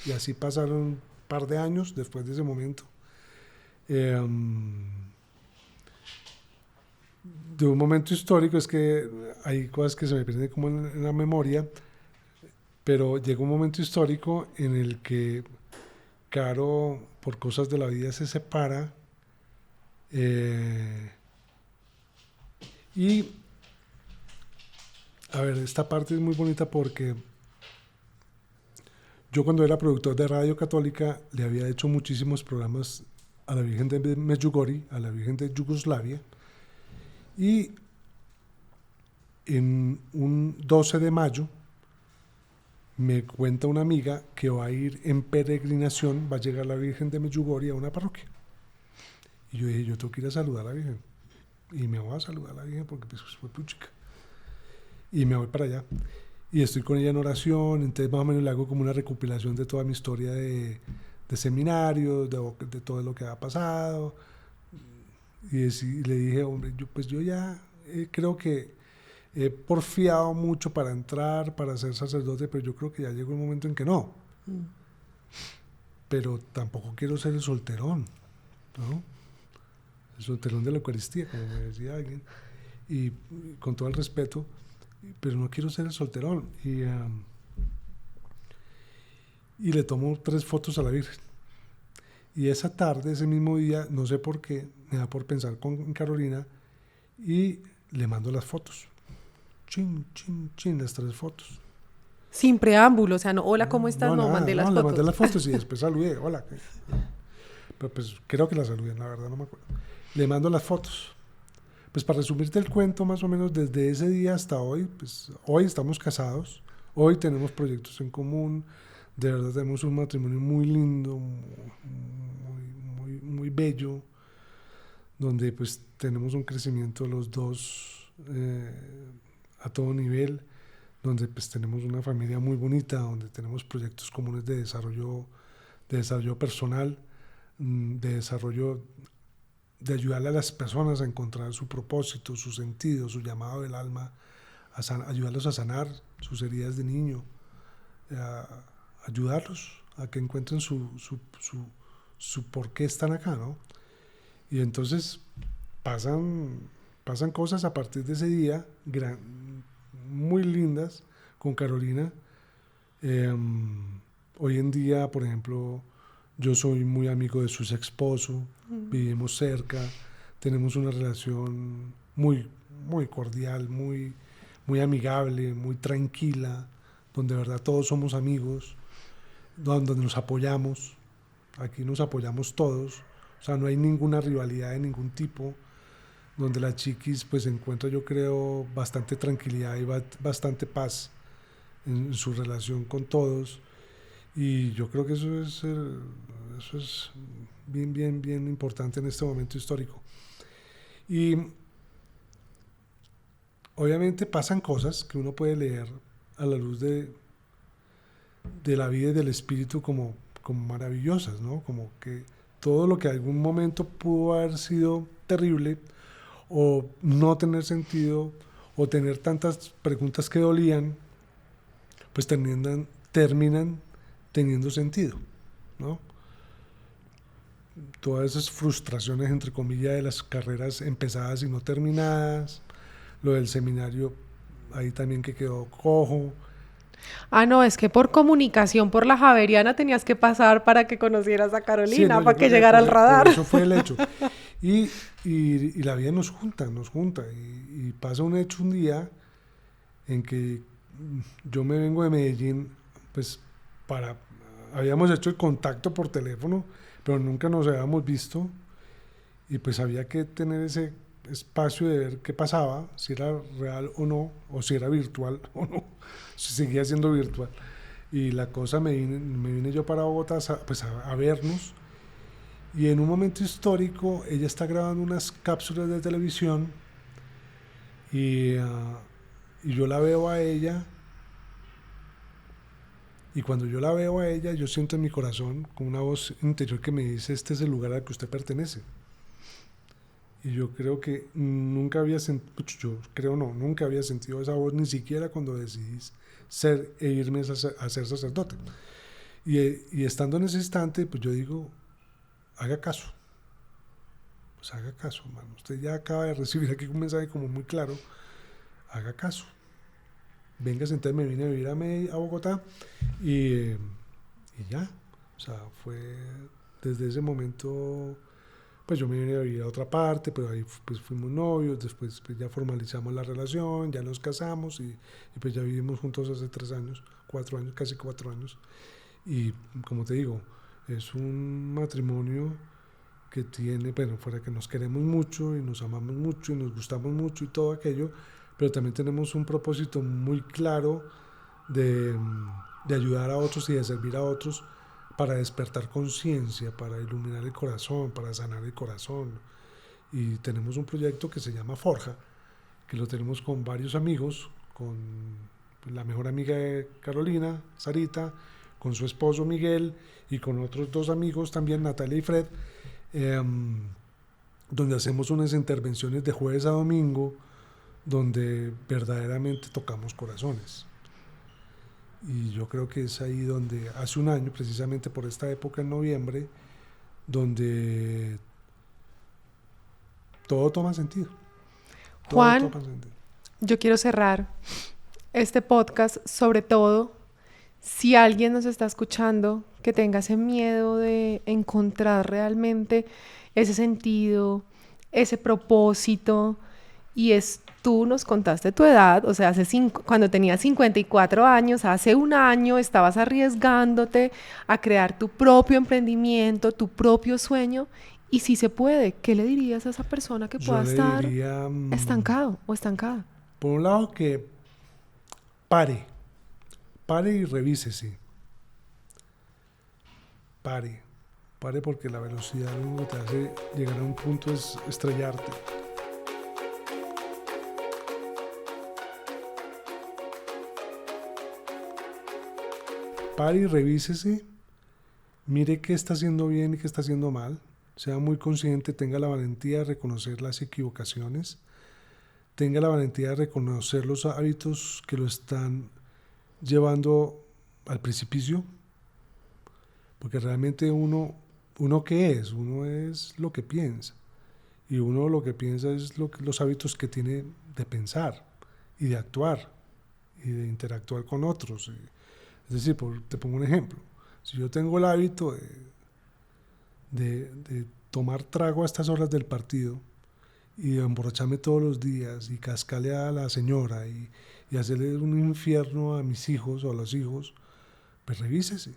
Y así pasaron un par de años después de ese momento. De un momento histórico, es que hay cosas que se me pierden como en la memoria, pero llega un momento histórico en el que Caro, por cosas de la vida, se separa, y a ver, esta parte es muy bonita porque yo cuando era productor de Radio Católica le había hecho muchísimos programas a la Virgen de Medjugorje, a la Virgen de Yugoslavia, y en un 12 de mayo me cuenta una amiga que va a ir en peregrinación, va a llegar la Virgen de Medjugorje a una parroquia. Y yo dije, yo tengo que ir a saludar a la Virgen. Y me voy a saludar a la Virgen porque pues, fue puchica. Y me voy para allá. Y estoy con ella en oración, entonces más o menos le hago como una recopilación de toda mi historia de seminarios, de todo lo que ha pasado. Y le dije, hombre, yo ya creo que he porfiado mucho para entrar, para ser sacerdote, pero yo creo que ya llegó el momento en que no. Pero tampoco quiero ser el solterón, ¿no? El solterón de la Eucaristía, como me decía alguien. Y con todo el respeto, pero no quiero ser el solterón. Y le tomo 3 fotos a la Virgen. Y esa tarde, ese mismo día, no sé por qué, me da por pensar con Carolina y le mando las fotos. Chin, las 3 fotos. Sin preámbulo, o sea, no, hola, ¿cómo estás? No, nada, mandé las fotos. Le mandé las fotos y después saludé, hola. Pero pues creo que la saludé, la verdad no me acuerdo. Le mando las fotos. Pues para resumirte el cuento, más o menos desde ese día hasta hoy, pues hoy estamos casados, hoy tenemos proyectos en común, de verdad tenemos un matrimonio muy lindo, muy bello, donde pues tenemos un crecimiento los dos a todo nivel, donde pues tenemos una familia muy bonita, donde tenemos proyectos comunes de desarrollo personal, de desarrollo, de ayudarle a las personas a encontrar su propósito, su sentido, su llamado del alma, ayudarlos a sanar sus heridas de niño, ayudarlos a que encuentren su por qué están acá, ¿no? Y entonces pasan cosas a partir de ese día, muy lindas, con Carolina. Hoy en día, por ejemplo, yo soy muy amigo de su ex esposo, vivimos cerca, tenemos una relación muy cordial, muy amigable, muy tranquila, donde de verdad todos somos amigos, donde nos apoyamos. Aquí nos apoyamos todos, o sea, no hay ninguna rivalidad de ningún tipo, donde la chiquis pues encuentra, yo creo, bastante tranquilidad y bastante paz en su relación con todos. Y yo creo que eso es bien importante en este momento histórico. Y obviamente pasan cosas que uno puede leer a la luz de la vida y del espíritu como maravillosas, ¿no? Como que todo lo que en algún momento pudo haber sido terrible o no tener sentido o tener tantas preguntas que dolían, pues terminan teniendo sentido, ¿no? todas esas frustraciones, entre comillas, de las carreras empezadas y no terminadas, lo del seminario ahí también que quedó cojo. Ah, no, es que por comunicación, por la Javeriana tenías que pasar para que conocieras a Sí, Carolina, no, yo para que creo que llegara al por radar. eso fue el hecho. Y la vida nos junta. Y pasa un hecho un día en que yo me vengo de Medellín, pues habíamos hecho el contacto por teléfono, pero nunca nos habíamos visto, y pues había que tener ese espacio de ver qué pasaba, si era real o no, o si era virtual o no, si seguía siendo virtual. Y la cosa, me vine yo para Bogotá pues a vernos, y en un momento histórico ella está grabando unas cápsulas de televisión, y, y yo la veo a ella. Y cuando yo la veo a ella, yo siento en mi corazón como una voz interior que me dice: este es el lugar al que usted pertenece. Y yo creo que nunca había sentido, yo creo no, nunca había sentido esa voz, ni siquiera cuando decidí ser e irme a ser sacerdote. Y estando en ese instante, pues yo digo: haga caso. Pues haga caso, hermano. Usted ya acaba de recibir aquí un mensaje como muy claro. Haga caso. Venga, entonces me vine a vivir a Bogotá, y ya. O sea, fue desde ese momento, pues yo me vine a vivir a otra parte, pero ahí pues fuimos novios, después pues ya formalizamos la relación, ya nos casamos, y pues ya vivimos juntos hace 3 años, 4 años, casi 4 años. Y como te digo, es un matrimonio que tiene, bueno, fuera que nos queremos mucho y nos amamos mucho y nos gustamos mucho y todo aquello, pero también tenemos un propósito muy claro de ayudar a otros y de servir a otros, para despertar conciencia, para iluminar el corazón, para sanar el corazón. Y tenemos un proyecto que se llama Forja, que lo tenemos con varios amigos, con la mejor amiga de Carolina, Sarita, con su esposo Miguel, y con otros 2 amigos también, Natalia y Fred, donde hacemos unas intervenciones de jueves a domingo, donde verdaderamente tocamos corazones. Y yo creo que es ahí donde, hace un año, precisamente por esta época, en noviembre, donde todo toma sentido. Todo Juan, toma sentido. yo quiero cerrar este podcast, sobre todo si alguien nos está escuchando que tenga ese miedo de encontrar realmente ese sentido, ese propósito, y tú nos contaste tu edad, o sea, cuando tenías 54 años, hace un año estabas arriesgándote a crear tu propio emprendimiento, tu propio sueño, y si se puede, ¿qué le dirías a esa persona que Yo pueda le estar diría, estancado o estancada? por un lado, que pare y revísese. Pare, porque la velocidad lo único que te hace llegar a un punto es estrellarte. Pare y revísese, mire qué está haciendo bien y qué está haciendo mal, sea muy consciente, tenga la valentía de reconocer las equivocaciones, tenga la valentía de reconocer los hábitos que lo están llevando al precipicio, porque realmente uno ¿qué es? Uno es lo que piensa, y uno lo que piensa es los hábitos que tiene de pensar y de actuar y de interactuar con otros. Es decir, te pongo un ejemplo: si yo tengo el hábito de tomar trago a estas horas del partido, y de emborracharme todos los días y cascarle a la señora, y hacerle un infierno a mis hijos o a los hijos, pues revísese,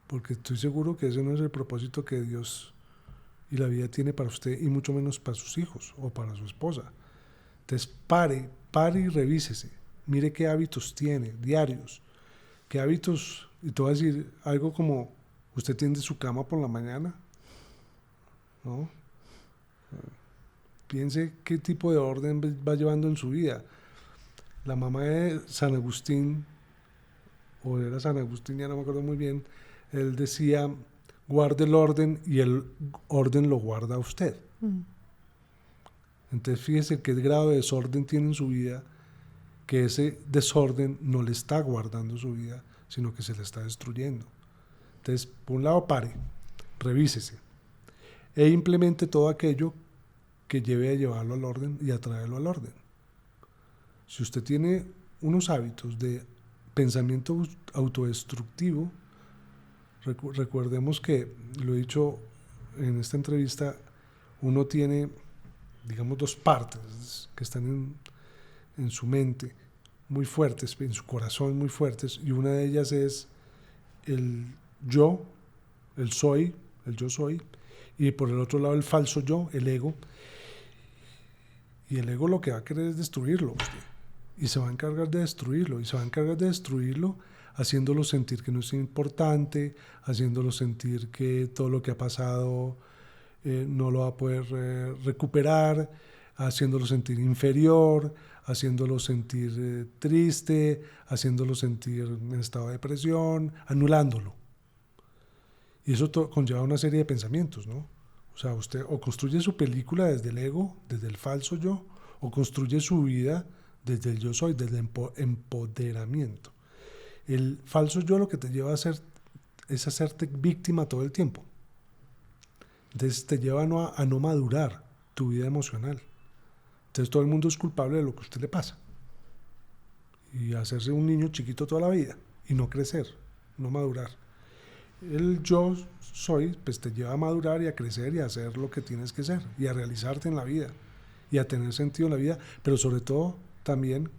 porque estoy seguro que ese no es el propósito que Dios y la vida tiene para usted, y mucho menos para sus hijos o para su esposa. Entonces pare y revísese, mire qué hábitos tiene diarios, qué hábitos. Y te voy a decir algo como: ¿usted tiende su cama por la mañana? ¿No? Piense qué tipo de orden va llevando en su vida. La mamá de San Agustín, o era San Agustín, ya no me acuerdo muy bien, él decía: guarde el orden y el orden lo guarda usted. Entonces fíjese qué grado de desorden tiene en su vida, que ese desorden no le está guardando su vida, sino que se le está destruyendo. Entonces, por un lado, pare, revísese. e implemente todo aquello que lleve a llevarlo al orden y a traerlo al orden. Si usted tiene unos hábitos de pensamiento autodestructivo, recordemos que, lo he dicho en esta entrevista, uno tiene, digamos, dos partes que están en su mente muy fuertes, en su corazón muy fuertes, y una de ellas es el yo, el soy, el yo soy, y por el otro lado el falso yo, el ego. Y el ego lo que va a querer es destruirlo usted, y se va a encargar de destruirlo, y se va a encargar de destruirlo haciéndolo sentir que no es importante, haciéndolo sentir que todo lo que ha pasado no lo va a poder recuperar, haciéndolo sentir inferior, haciéndolo sentir triste, haciéndolo sentir en estado de depresión, anulándolo. Y eso conlleva una serie de pensamientos, ¿no? O sea, usted o construye su película desde el ego, desde el falso yo, o construye su vida desde el yo soy, desde el empoderamiento. El falso yo lo que te lleva a hacer es hacerte víctima todo el tiempo. Entonces te lleva a no madurar tu vida emocional. Entonces todo el mundo es culpable de lo que a usted le pasa. Y hacerse un niño chiquito toda la vida y no crecer, no madurar. El yo soy, pues te lleva a madurar y a crecer y a hacer lo que tienes que ser y a realizarte en la vida y a tener sentido en la vida, pero sobre todo también,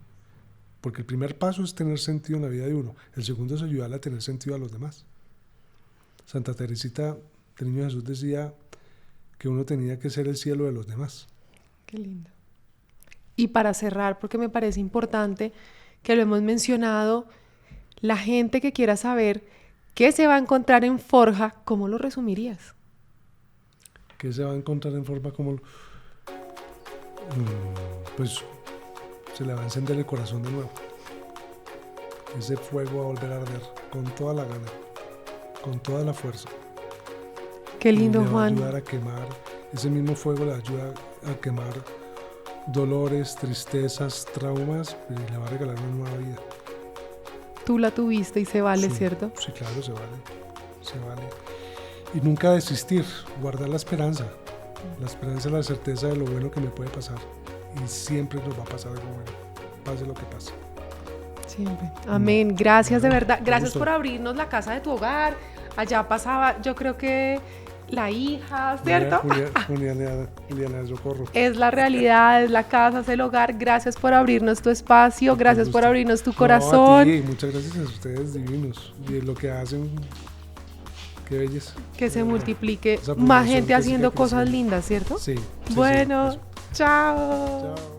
porque el primer paso es tener sentido en la vida de uno, el segundo es ayudarle a tener sentido a los demás. Santa Teresita del Niño Jesús decía que uno tenía que ser el cielo de los demás. Qué lindo. Y para cerrar, porque me parece importante que lo hemos mencionado, la gente que quiera saber qué se va a encontrar en Forja, ¿cómo lo resumirías? ¿Qué se va a encontrar en Forja? Como pues se le va a encender el corazón de nuevo. Ese fuego va a volver a arder con toda la gana, con toda la fuerza. Qué lindo, le va Juan. a ayudar a quemar, ese mismo fuego le ayuda a quemar dolores, tristezas, traumas, y le va a regalar una nueva vida. Tú la tuviste y se vale, Sí, ¿cierto? Sí, claro, se vale, se vale. Y nunca desistir, guardar la esperanza. La esperanza es la certeza de lo bueno que me puede pasar. Y siempre nos va a pasar algo bueno, pase lo que pase. Siempre. Amén. Gracias de verdad. Me Gracias gustó. por abrirnos la casa de tu hogar. Allá pasaba, yo creo que la hija, ¿cierto? Juliana Socorro. Es la realidad, es la casa, es el hogar. Gracias por abrirnos tu espacio, gracias por abrirnos tu corazón. No, a ti, muchas gracias a ustedes divinos. Y lo que hacen, qué belleza. Que se multiplique Esa más población gente que haciendo sigue cosas creciendo. lindas, ¿cierto? Sí. Bueno, eso. chao. Chao.